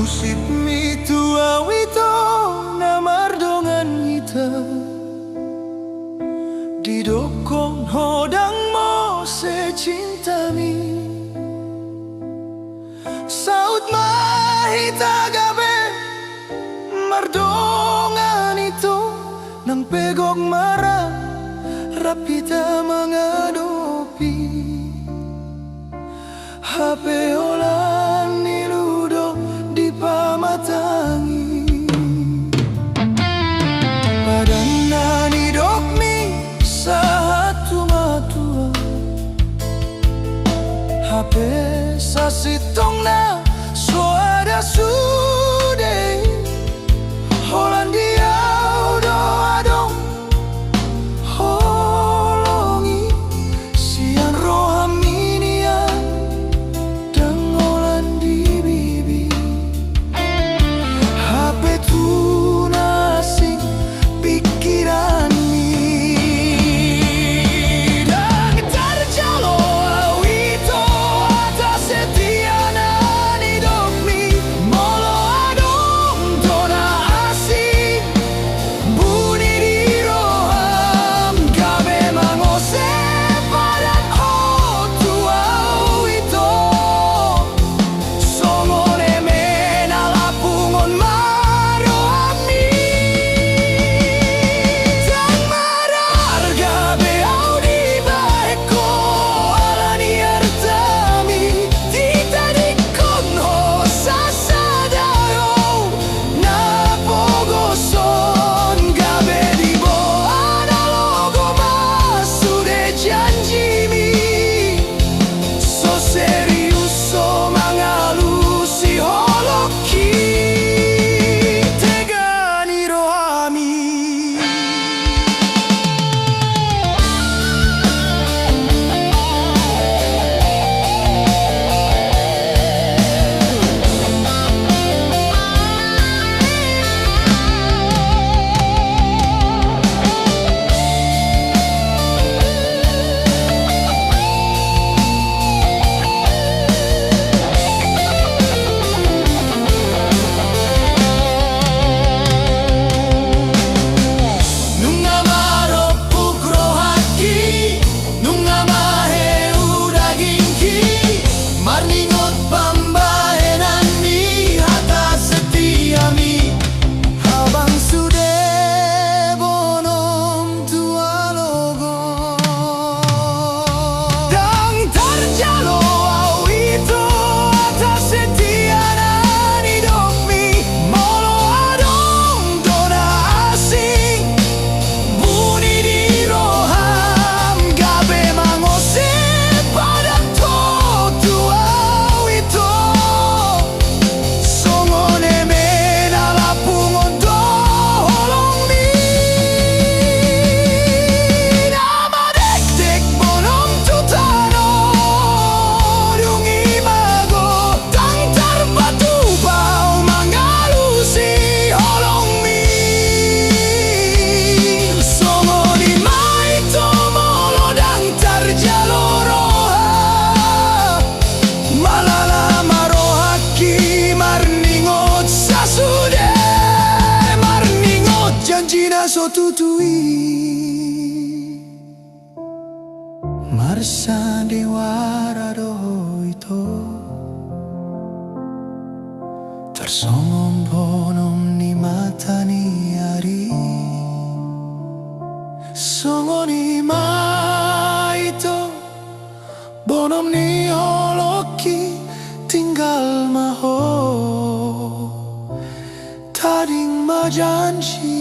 Usip mi tua wito namardongan ita didokong hodang mo se cinta mi saut mahita gabe mardongan itu nang pegok marah rapita mengadopi HP olan niludo di pamatangi padana ni dokmi satu matua HP sasitong na suada sude Hollandia udo adong holongi sian rohaminian dengolan di bibi HP tunasing pikiran mi dan terjalo awito atas setiana ni dokmi molo adong dona asing buni di roham gabe mangose padan otu awito songone mena lapungon maroami dan marar gabe audi baeko alani artami tita di kono sasadayo na pogoson gabe di bo analogo masude janjimi so serius so mangalusi holoki tegani rohami Nunga maro pukro haki nunga mahe udagingki marningot pambahenan ni hata setiami habang sude bonom tua logo dang terjalo awito atas setiana ni dokmi molo adong dona asing buni di roham gabe mangose padan totu awito songone mena lapungon do holong mi nama dek-dek bonom tutano dungi mago tang tarbatu bau mangalusi holong mi songoni mai tomolo dang tarjalo roha malala marohaki marningot sasude marningot janjina so tutui marsa dewara doito tersongom bonom ni mata ni ari songoni maito bonom ni holoki tinggal maho tading majanji